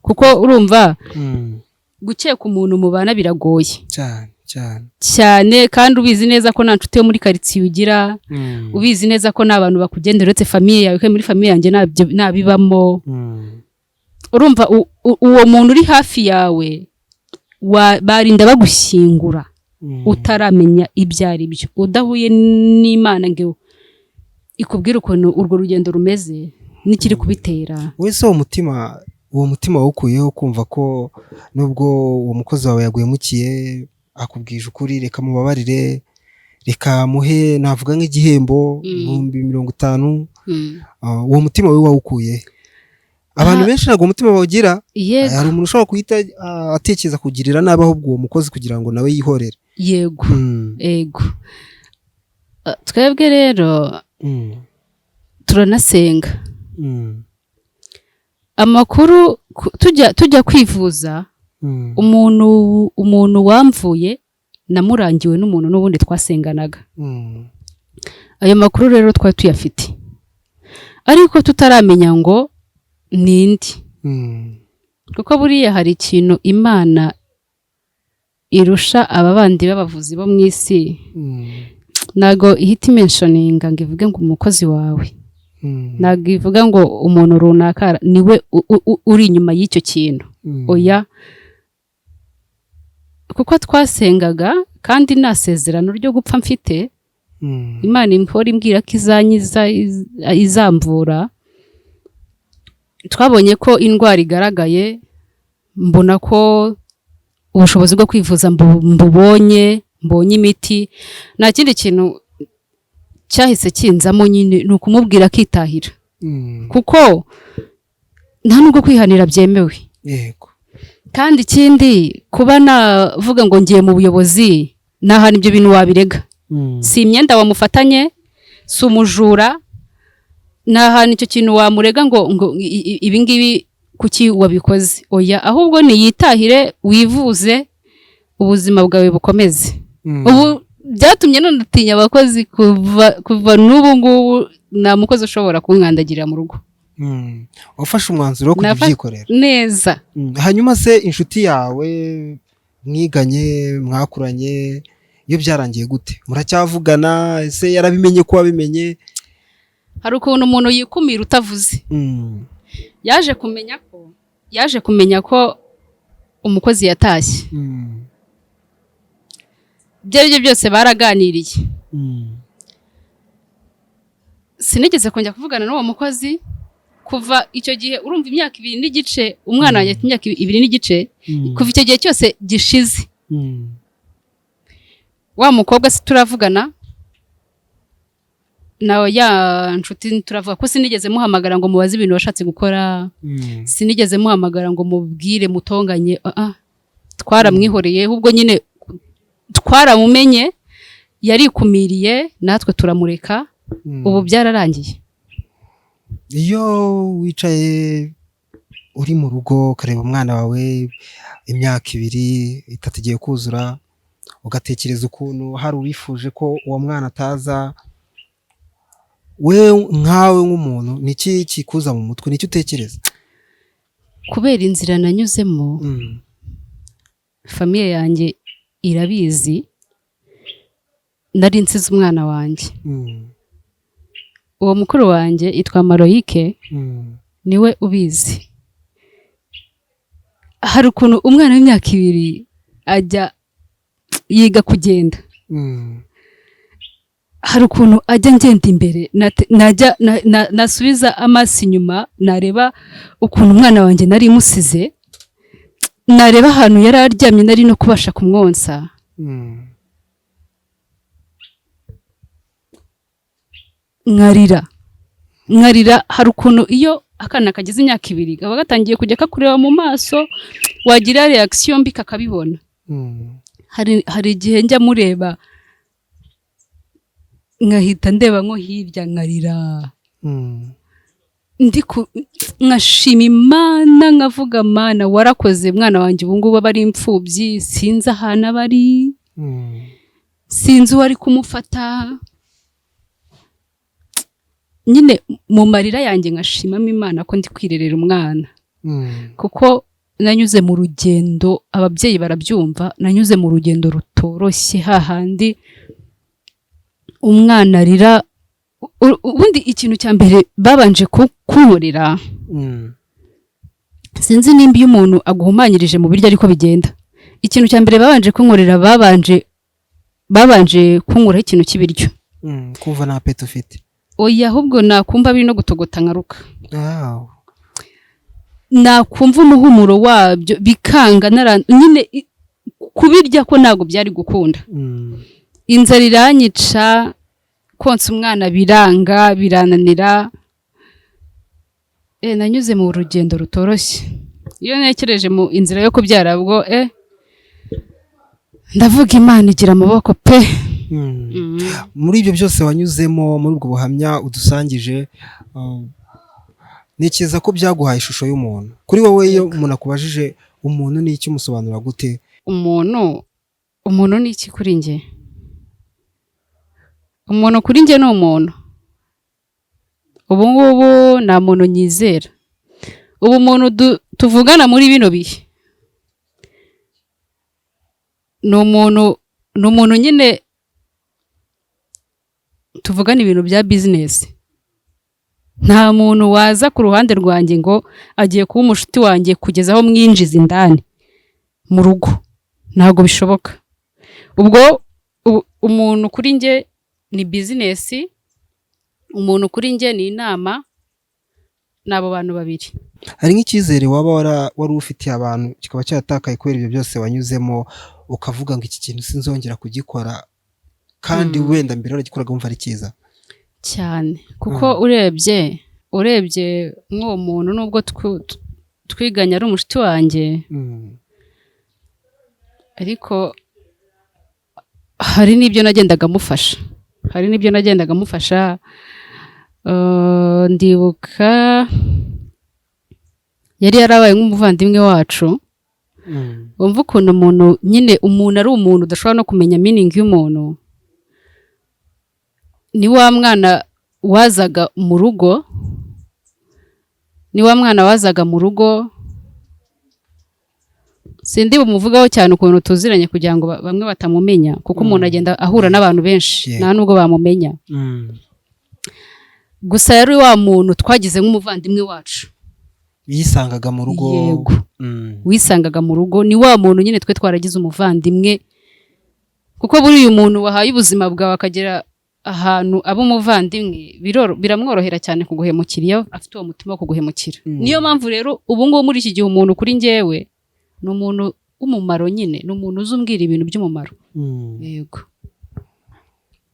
kuko urumva gukeka umuntu mubana biragoye cyane kandi ubizi neza ko nta nshuti yo muri quartier ugira ubizi neza ko n'abantu bakugendera uretse famille yawe ko muri famille yanjye nabibamo urumva uwo muntu uri hafi yawe barinda bagushyingura utaramenya ibyo ari byo udahuye n'Imana ngo ikubwira ukuntu urwo rugendo rumeze n'ikiri kubitera. Wese uwo mutima wukuyeho kumva ko nubwo uwo mukozi wawe yaguhemukiye akubwije ukuri reka mubabarire reka muhe navuga nk'igihembo 50,000 uwo mutima we wawukuye. Abantu benshi ntabwo umutima bawugira hari umuntu ushobora kuhita atekereza kugirira nabi ahubwo uwo mukozi kugira ngo nawe yihorere. Yego twebwe rero turanasenga amakuru tujya kwivuza umuntu wamvuye namurangiwe n'umuntu n'ubundi twasenganaga. Ayo makuru rero twari tuyafite ariko tutaramenya ngo nindi kuko buriya hari ikintu Imana irusha ababandi b'abavuzi bo mw'isi nago ihita mentioninga ngo ivuge ngo umukozi wawe nago ivuga ngo umuntu runaka niwe uri inyuma y'icyo kintu oya kuko twasengaga kandi nasezerano ryo gupfa mfite Imana impora imbwira ko izanyiza izamvura. Twabonye ko indwara igaragaye mbona ko ubushobozi bwo kwivuza mbonye imiti nta kindi kintu cyahise kinzamo nyine ni ukumubwira akitahira kuko nta nubwo kwihanira byemewe. Yego kandi ikindi kuba navuga ngo ngiye mu buyobozi nahana ibyo bintu wabirega si imyenda wamufatanye si umujura nahana icyo kintu wamurega ngo ibi ngibi kuki wabikoze oya ahubwo niyitahire wivuze ubuzima bwawe bukomeze. Ubu byatumye none utinya abakozi kuva n'ubu ngubu nta mukozi ushobora kunkandagirira mu rugo. Wafashe umwanzuro wo kubyikorera neza. Hanyuma se inshuti yawe mwiganye mwakuranye iyo byarangiye gute muracyavugana ese yarabimenye ko wabimenye? Hari ukuntu umuntu yikumira utavuze yaje kumenya ko umukozi yatashye ibyo byose baraganiriye sinigeze kongera kuvugana n'uwo mukozi kuva icyo gihe urumva imyaka 2 n'igice umwana wanjye afite imyaka 2 n'igice kuva icyo gihe cyose gishize wa mukobwa si turavugana nawe ya nshuti turavuga ko sinigeze muhamagara ngo mubaze ibintu washatse gukora sinigeze muhamagara ngo mubwire mutonganye twaramwihoreye ahubwo nyine twaramumenye yarikumiriye natwe turamureka ubu byararangiye. Iyo wicaye uri mu rugo ukareba umwana wawe imyaka 2 3 igiye kuzura ugatekereza ukuntu hari uwifuje ko uwo mwana ataza, we nkawe nk'umuntu niki kikuza mu mutwe, niki utekereza? Kubera inzira nanyuzemo famiye yanjye irabizi nari nsize umwana wanjye. Uwo mukuru wanjye yitwa Maroyike niwe ubizi. Hari ukuntu umwana w'imyaka 2 ajya yiga kugenda, hari ukuntu ajya ngenda imbere najya nasubiza amaso inyuma nareba ukuntu umwana wanjye nari musize, nareba ahantu yari aryamye nari no kubasha kumwonsa. Nkarira hari ukuntu iyo akana kagize imyaka 2 kaba gatangiye kujya kakureba mu maso wagira reaction mbi kakabibona. Hari igihe njya mureba nkahita ndeba nko hirya nkarira nkashima Imana nkavuga Mana warakoze mwana wanjye ubu ngubu bari imfubyi sinzi ahantu abari sinzi uwari kumufata. Nyine mu marira yanjye nkashimamo Imana ko ndi kwirerera umwana kuko nanyuze mu rugendo, ababyeyi barabyumva, nanyuze mu rugendo rutoroshye hahandi umwana arira. Ubundi ikintu cya mbere babanje kunkorera sinzi nimba iyo umuntu aguhumanyirije mu biryo ariko bigenda. Ikintu cya mbere babanje kunkorera babanje kunkuraho ikintu cy'ibiryo. Kumva nta peti ufite? Oya, ahubwo nakumva biri no gutogota nkaruka. Nakumva umuhumuro wabyo bikanga nyine kubirya ko ntago byari gukunda. Inzara iranyica, konsa umwana biranga birananira. Nanyuze mu rugendo rutoroshye. Iyo nekereje mu inzira yo kubyara bwo ndavuga Imana igira amaboko pe. Muri ibyo byose wanyuzemo, muri ubwo buhamya udusangije, nikiza ko byaguhaye ishusho y'umuntu. Kuri wowe iyo umuntu akubajije umuntu ni iki umusobanura gute? Umuntu ni iki kuri njye? Umuntu kuri njye ni umuntu. Ubu ngubu nta muntu nyizera. Ubu umuntu tuvugana muri bino bihe ni umuntu nyine tuvugana ibintu bya business. Nta muntu waza ku ruhande rwanjye ngo agiye kuba umushuti wanjye kugeza aho mwinjiza indani mu rugo, ntago bishoboka. Ubwo umuntu kuri njye ni business, umuntu kuri njye ni inama, nabo bantu babiri. Hari nk'icyizere waba wari ufitiye abantu kikaba cyatakaye kubera ibyo byose wanyuzemo, ukavuga ngo iki kintu sinzongera kugikora, kandi wenda mbere uragikoraga wumva ari cyiza cyane? Kuko urebye nk'uwo muntu nubwo twiganya ari umushuti wanjye, ariko hari n'ibyo nagendaga mufasha. Ndibuka yari yarabaye nk'umuvandimwe wacu. Wumva ukuntu umuntu nyine ari umuntu udashobora no kumenya meaning y'umuntu. Ni wa mwana wazaga mu rugo, sindi bumuvugaho cyane ukuntu tuziranye kugira ngo bamwe batamumenya, kuko umuntu agenda ahura n'abantu benshi nta nubwo bamumenya. Gusa yari wa muntu twagize nk'umuvandimwe wacu. Yisangaga mu rugo. Yego. Wisangaga mu rugo, ni wa muntu nyine twe twaragize umuvandimwe, kuko buri uyu muntu wahaye ubuzima bwawe akagera ahantu aba umuvandimwe biramworohera cyane kuguhemukira iyo afite uwo mutima wo kuguhemukira. Niyo mpamvu rero ubu ngubu muri iki gihe umuntu kuri njyewe ni umuntu w'umumaro nyine, ni umuntu uzumbwira ibintu by'umumaro. Yego.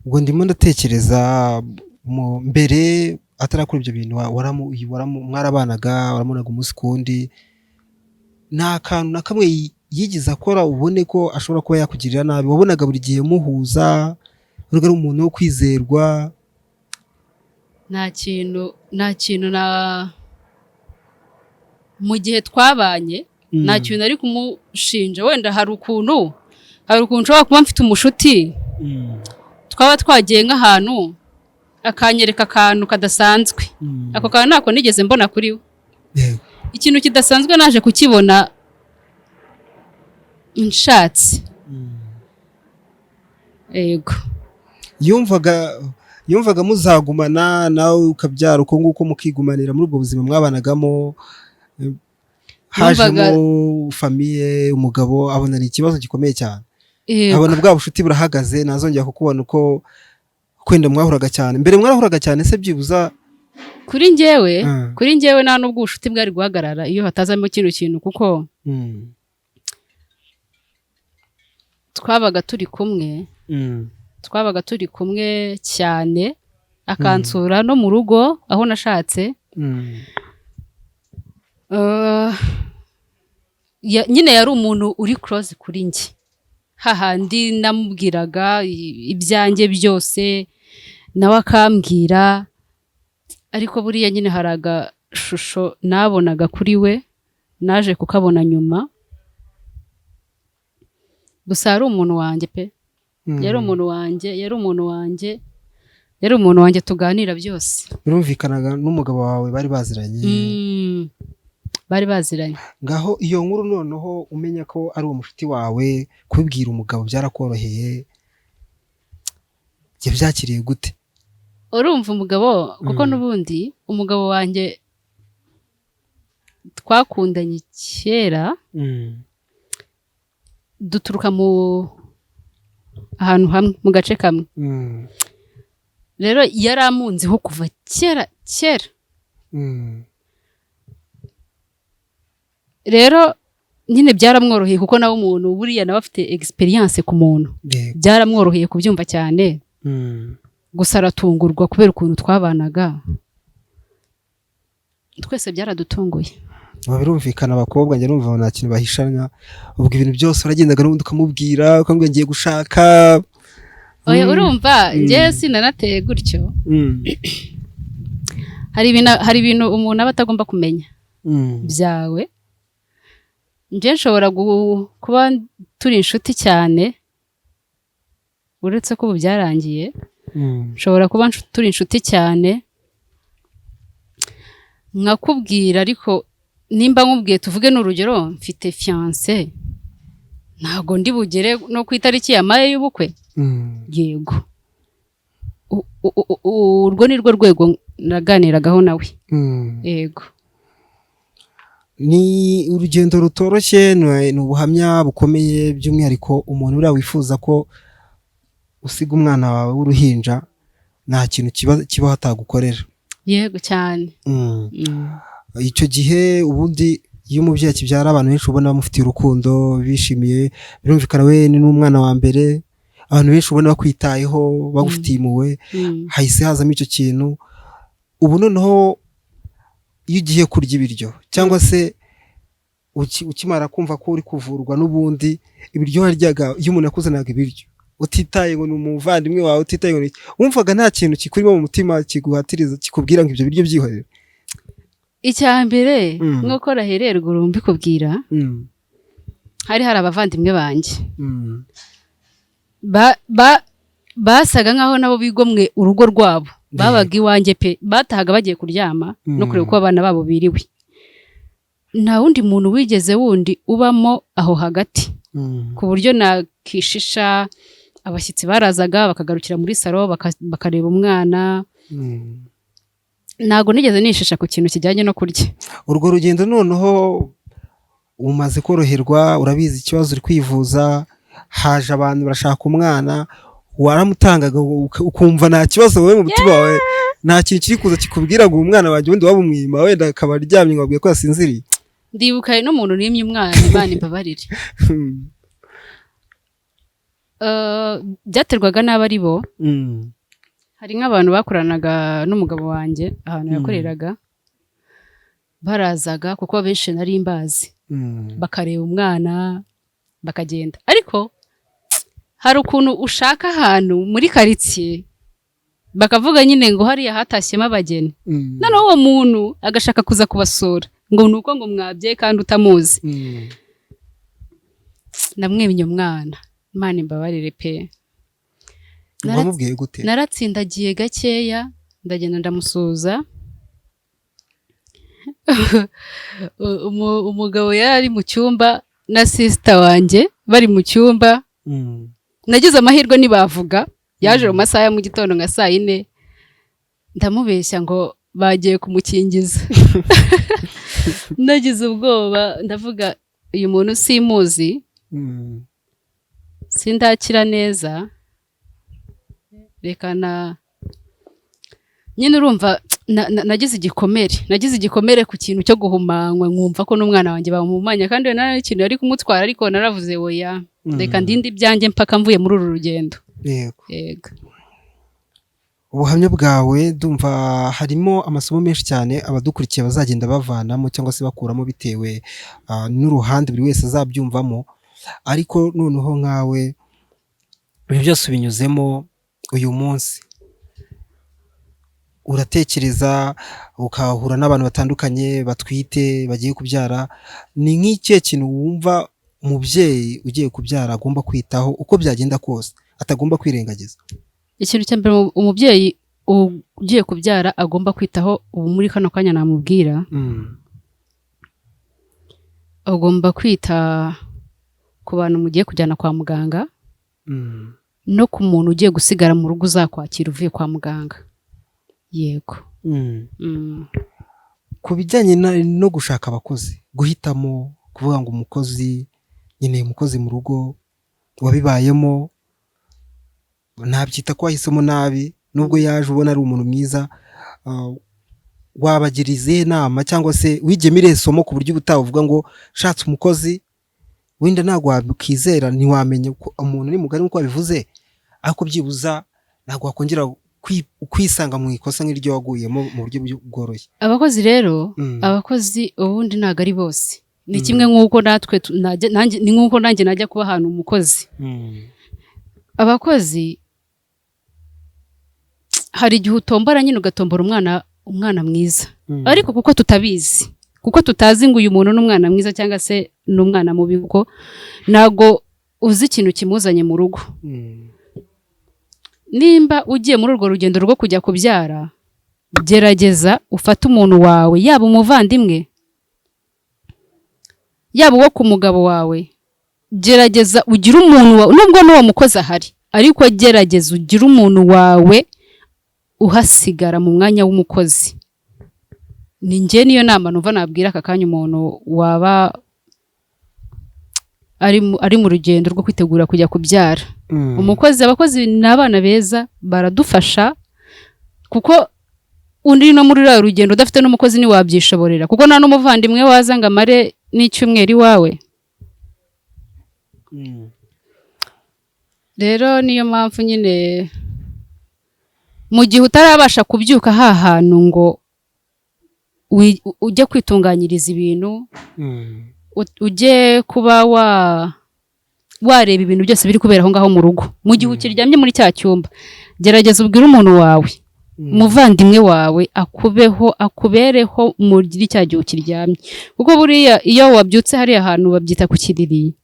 Ubwo ndimo ndatekereza mbere atarakora ibyo bintu mwarabanaga waramunaga umunsi kundi, nta kantu na kamwe yigize akora ubone ko ashobora kuba yakugirira nabi? Wabonaga buri gihe muhuza, urwo ari umuntu wo kwizerwa? Nta kintu mu gihe twabanye nta kintu ari kumushinja. Wenda hari ukuntu nshobora kuba mfite umushuti twaba twagiye nk'ahantu akanyereka akantu kadasanzwe, ako kantu ntako nigeze mbona kuri we. Ikintu kidasanzwe naje kukibona nshatse. Yego. Yumvaga muzagumana nawe ukabyara uko nguko mukigumanira muri ubwo buzima mwabanagamo, hajemo famiye, umugabo abona ni ikibazo gikomeye cyane. Abona bwa bushuti burahagaze, nazongera kukubona uko kwenda mwahuraga cyane. Mbere mwarahuraga cyane se byibuza? Kuri njyewe nta nubwo ubushuti bwari guhagarara iyo hatazamo kino kintu, kuko twabaga turi kumwe cyane, akansura no mu rugo aho nashatse. Nyine yari umuntu uri close kuri njye, hahandi namubwiraga ibyanjye byose nawe akambwira, ariko buriya nyine hari agashusho nabonaga kuri we naje kukabona nyuma. Gusa yari umuntu wanjye pe, yari umuntu wanjye tuganira byose. Birumvikanaga n'umugabo wawe bari baziranye? Bari baziranye. Ngaho iyo nkuru noneho umenya ko ari uwo mushuti wawe, kubibwira umugabo byarakoroheye? Byakiriye gute? Urumva umugabo, kuko n'ubundi umugabo wanjye twakundanye kera, duturuka ahantu hamwe mu gace kamwe. Rero yari amunziho kuva kera. Rero nyine byaramworoheye, kuko nawe umuntu buriya nawe afite experience ku muntu, byaramworoheye kubyumva cyane. Gusa aratungurwa kubera ukuntu twabanaga, twese byaradutunguye. Birumvikana abakobwa njye numva nta kintu bahishanya, ubwo ibintu byose uragendaga n'ubundi ukamubwira ukambwira ngiye gushaka. Urumva njye sinanateye gutyo. Hari ibintu umuntu aba atagomba kumenya byawe. Njye nshobora kuba turi inshuti cyane, uretse ko ubu byarangiye. Nshobora kuba turi inshuti cyane nkakubwira, ariko nimba nkubwiye, tuvuge n'urugero, mfite fiancé, ntago ndi bugere no ku itariki yamaye y'ubukwe. Yego, urwo ni rwo rwego naganiragaho nawe. Yego. Ni urugendo rutoroshye, ni ubuhamya bukomeye, by'umwihariko umuntu uriya wifuza ko usiga umwana wawe w'uruhinja nta kintu kibaho atagukorera. Yego cyane. Icyo gihe ubundi iyo umubyeyi akibyara, abantu benshi ubona bamufitiye urukundo, bishimiye, birumvikana we ni n'umwana wa mbere, abantu benshi ubona bakwitayeho, bagufitiye impuhwe, hahise hazamo icyo kintu. Ubu noneho iyo ugiye kurya ibiryo, cyangwa se ukimara kumva ko uri kuvurwa, n'ubundi ibiryo waryaga iyo umuntu yakuzanaga ibiryo, utitaye ngo ni umuvandimwe wawe, utitaye ngo wumvaga nta kintu kikurimo mu mutima kiguhatiriza, kikubwira ngo ibyo biryo byihorere? Icya mbere nk'uko rahererwa urumbi kubwira, hari abavandimwe banjye basaga nkaho nabo bigomwe urugo rwabo, babaga iwanjye pe, batahaga bagiye kuryama no kureba uko abana babo biriwe. Nta wundi muntu wigeze wundi ubamo aho hagati, ku buryo nakishisha. Abashyitsi barazaga bakagarukira muri salo bakareba umwana. Ntago nigeze nishisha ku kintu kijyanye no kurya. Urwo rugendo noneho umaze koroherwa, urabizi ikibazo uri kwivuza, haje abantu barashaka umwana, waramutangaga ukumva nta kibazo wowe mu mutima wawe nta kintu kiri kuza kikubwira ngo umwana wanjye wundi wabumwima wenda akaba aryamye ngo abwiye ko yasinziriye. Ndibuka hari n'umuntu nimye umwana Imana imbabarire. Byaterwaga n'abari bo. Hari nk'abantu bakoranaga n'umugabo wanjye ahantu yakoreraga barazaga kuko benshi nari imbazi bakareba umwana bakagenda, ariko hari ukuntu ushaka ahantu muri karitsiye bakavuga nyine ngo hariya hatashyemo abageni, noneho uwo muntu agashaka kuza kubasura ngo nuko ngo mwabye kandi utamuzi. Namwemye umwana Imana imbabarire pe. Wamubwiye gute? Naratsindagiye gakeya ndagenda ndamusuza. Umugabo yari mu cyumba na sister wanjye bari mu cyumba. Nagize amahirwe nibavuga, yaje mu masaha ya mu gitondo nka 4:00 ndamubeshya ngo bagiye kumukingiza. Nagize ubwoba ndavuga uyu muntu simuzi, sindakira neza, reka nyine urumva nagize igikomere ku kintu cyo guhumanywa, nkumva ko n'umwana wanjye bamuhumanya kandi nari ikintu yari kumutwara, ariko naravuze oya reka ndinde ibyanjye mpaka mvuye muri uru rugendo. Yego. Ubuhamya bwawe ndumva harimo amasomo menshi cyane abadukurikiye bazagenda bavanamo cyangwa se bakuramo bitewe n'uruhande buri wese azabyumvamo, ariko noneho nkawe ibyo byose binyuzemo uyu munsi uratekereza ukahura n'abantu batandukanye batwite bagiye kubyara, ni nk'icyo kintu wumva umubyeyi ugiye kubyara agomba kwitaho uko byagenda kose atagomba kwirengagiza? Ikintu cya mbere umubyeyi ugiye kubyara agomba kwitaho, ubu muri kano kanya namubwira, agomba kwita ku bantu mugiye kujyana kwa muganga no ku muntu ugiye gusigara mu rugo uzakwakira uvuye kwa muganga. Yego. Ku bijyanye no gushaka abakozi, guhitamo kuvuga ngo umukozi nyine umukozi mu rugo wabibayemo, ntabyita ko wahisemo nabi nubwo yaje ubona ari umuntu mwiza, wabagiriza inama cyangwa se wigemire isomo ku buryo utavuga ngo shatse umukozi wenda ntabwo wakizera, ntiwamenye ko umuntu ni mugari nk'uko wabivuze, ariko byibuza ntabwo wakongera kwisanga mu ikosa nk'iryo waguyemo mu buryo bworoshye. Abakozi rero abakozi ubundi ntabwo ari bose, ni kimwe nk'uko natwe ni nk'uko nanjye najya kuba ahantu umukozi. Abakozi hari igihe utombora nyine ugatombora umwana mwiza, ariko kuko tutabizi, kuko tutazi ngo uyu muntu n'umwana mwiza cyangwa se n'umwana mubi, kuko ntago uzi ikintu kimuzanye mu rugo. Nimba ugiye muri urwo rugendo rwo kujya kubyara, gerageza ufate umuntu wawe, yaba umuvandimwe yaba uwo ku mugabo wawe, gerageza ugire umuntu wawe, nubwo n'uwo mukozi ahari, ariko gerageza ugire umuntu wawe uhasigara mu mwanya w'umukozi. Ni njye niyo nama numva nabwira aka kanya umuntu waba ari mu rugendo rwo kwitegura kujya kubyara. Abakozi ni abana beza, baradufasha, kuko undi no muri rwa rugendo udafite n'umukozi ntiwabyishoborera, kuko nta n'umuvandimwe waza ngo amare n'icyumweru iwawe. Rero niyo mpamvu nyine mu gihe utarabasha kubyuka hantu ngo ujye kwitunganyiriza ibintu, ujye kuba wareba ibintu byose biri kubera aho ngaho mu rugo, mu gihe ukiryamye muri cya cyumba, gerageza ubwire umuntu wawe, umuvandimwe wawe, akubereho muri cya gihe ukiryamye, kuko buriya iyo wabyutse hariya hantu babyita ku kiriri,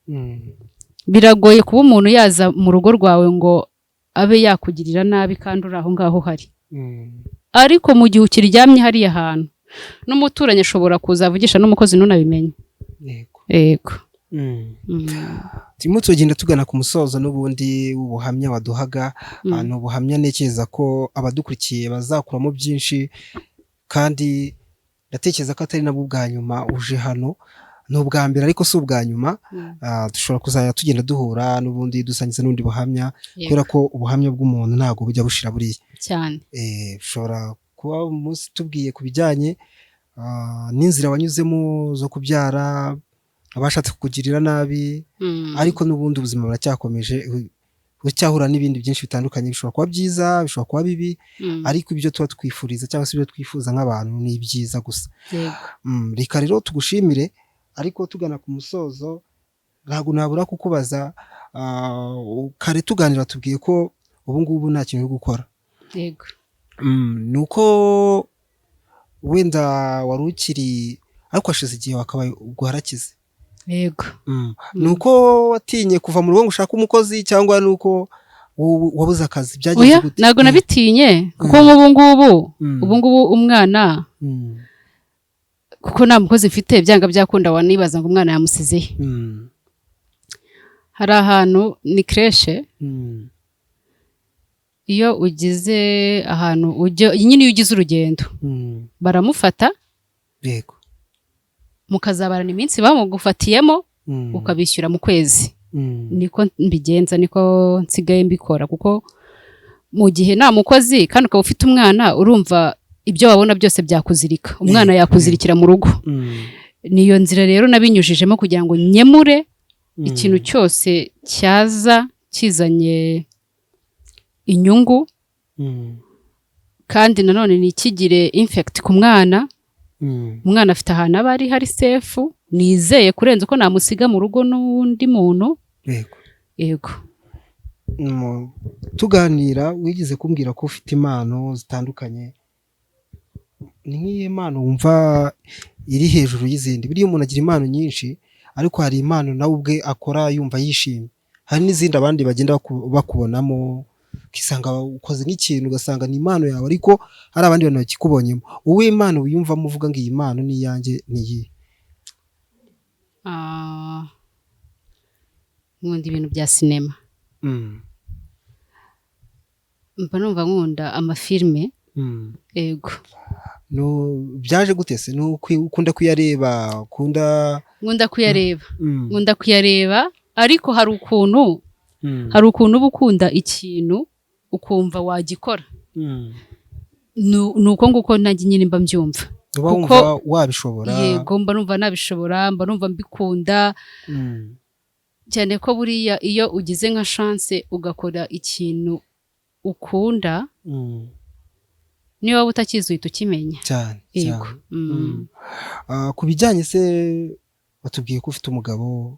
biragoye kuba umuntu yaza mu rugo rwawe ngo abe yakugirira nabi kandi uri aho ngaho hari. Ariko mu gihe ukiryamye hariya hantu, n'umuturanyi ashobora kuzavugisha n'umukozi ntunabimenye. Yego. Turimo tugenda tugana ku musozo n'ubundi w'ubuhamya waduhaga, ni ubuhamya ntekereza ko abadukurikiye bazakuramo byinshi, kandi ndatekereza ko atari nabwo bwa nyuma uje hano. ni ubwa mbere ariko si ubwa nyuma. Dushobora kuzajya tugenda duhura n'ubundi dusangiza n'ubundi buhamya, kubera ko ubuhamya bw'umuntu ntabwo bujya bushira buriya cyane. Ushobora kuba umunsi tubwiye ku bijyanye n'inzira wanyuzemo zo kubyara, abashatse kukugirira nabi, ariko n'ubundi ubuzima buracyakomeje, ucyahura n'ibindi byinshi bitandukanye, bishobora kuba byiza, bishobora kuba bibi, ariko ibyo tuba twifuriza cyangwa se ibyo twifuza nk'abantu ni ibyiza gusa. Reka rero tugushimire, ariko tugana ku musozo ntabwo nabura kukubaza, kare tuganira tubwiye ko ubu ngubu nta kintu uri gukora. Yego. Ni uko wenda wari ukiri, ariko hashize igihe wakabaye ubwo harakize. Yego. Ni uko watinye kuva mu rugo ngo ushake umukozi, cyangwa ni uko wabuze akazi? Byagenze Oya, gute? ntabwo nabitinye kuko ubu ngubu umwana, kuko nta mukozi mfite, byanga byakunda wanibaza ngo umwana yamusizehe. Hari ahantu ni creche, iyo ugize ahantu nyine iyo ugize urugendo baramufata, yego, mukazabarana iminsi bamugufatiyemo, ukabishyura mu kwezi. Niko mbigenza, niko nsigaye mbikora, kuko mu gihe nta mukozi kandi ukaba ufite umwana, urumva ibyo wabona byose byakuzirika, umwana yakuzirikira mu rugo. Niyo nzira rero nabinyujijemo kugira ngo nyemure ikintu cyose cyaza kizanye inyungu, kandi nanone ntikigire infect ku mwana. Umwana afite ahantu aba ari hari safe, nizeye kurenza uko namusiga mu rugo n'undi muntu. Yego. Tuganira wigize kumbwira ko ufite impano zitandukanye, ni nk'iyi mpano wumva iri hejuru y'izindi? Buriya umuntu agira impano nyinshi, ariko hari impano nawe ubwe akora yumva yishimye. Hari n'izindi abandi bagenda bakubonamo, ukisanga ukoze nk'ikintu ugasanga ni impano yawe, ariko hari abandi bantu bakikubonyemo. Wowe impano wiyumvamo uvuga ngo iyi mpano ni iyanjye ni iyi? Nkunda ibintu bya sinema. Mba numva nkunda amafilme. Yego. Byaje gute se? Ukunda kuyareba? Nkunda kuyareba. Nkunda kuyareba, ariko hari ukuntu uba ukunda ikintu ukumva wagikora. Nuko nguko nanjye nyine mba mbyumva. Uba wumva wabishobora? Yego, mba numva nabishobora, mba numva mbikunda. Cyane ko buriya iyo ugize nka chance ugakora ikintu ukunda, niyo waba utakizi uhita ukimenya cyane. Yego. Ku bijyanye se, watubwiye ko ufite umugabo,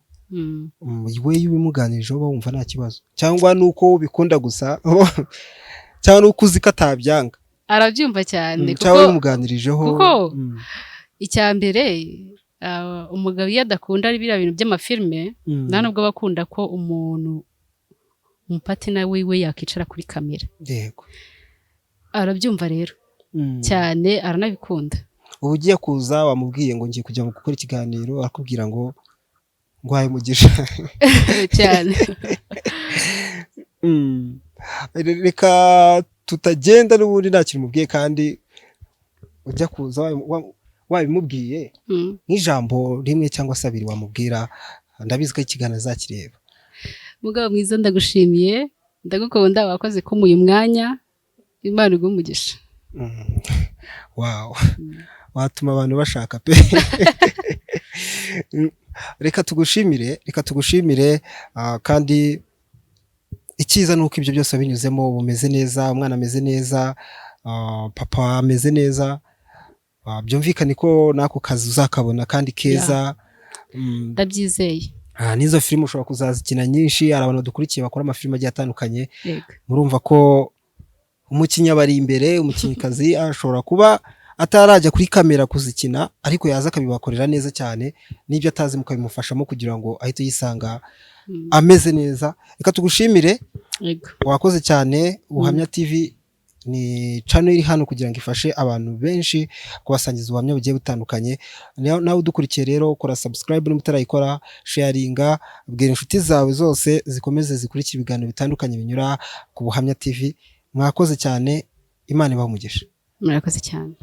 we iyo ubimuganirije uba wumva nta kibazo, cyangwa nuko ubikunda gusa, cyangwa nuko uzi ko atabyanga? Arabyumva cyane, cyangwa ubimuganirijeho? kuko icya mbere, umugabo iyo adakunda biriya bintu by'amafilme, nta nubwo aba akunda ko umupatina wiwe yakicara kuri kamera. Yego. Arabyumva rero cyane, aranabikunda. Ubu ugiye kuza wamubwiye ngo ngiye kujya gukora ikiganiro, akubwira ngo ngwaye umugisha cyane. Reka tutagenda n'ubundi nta kintu mubwiye, kandi ujya kuza wabimubwiye nk'ijambo rimwe cyangwa se abiri wamubwira, ndabizi ko ikiganiro azakireba. Mugabo mwiza, ndagushimiye, ndagukunda, wakoze kumuha umwanya, Imana iguhe umugisha. Wow, watuma abantu bashaka pe. Reka tugushimire, kandi icyiza nuko ibyo byose binyuzemo bumeze neza, umwana ameze neza, papa ameze neza, byumvikane ko nako kazi uzakabona kandi keza. Ndabyizeye. N'izo filime ushobora kuzazikina nyinshi, hari abantu dukurikiye bakora amafilime agiye atandukanye. Murumva ko umukinnyi aba ari imbere, umukinnyikazi ashobora kuba atarajya kuri kamera kuzikina, ariko yaza akabibakorera neza cyane, n'ibyo atazi mukabimufashamo kugira ngo ahite yisanga ameze neza. Reka tugushimire, wakoze cyane. Ubuhamya TV ni channel iri hano kugira ngo ifashe abantu benshi kubasangiza ubuhamya bugiye butandukanye. Nawe udukurikiye rero, kora subscribe niba utarayikora, sharinga, bwira inshuti zawe zose zikomeze zikurikira ibiganiro bitandukanye binyura ku Buhamya TV. Mwakoze cyane, Imana ibahe umugisha. Murakoze cyane.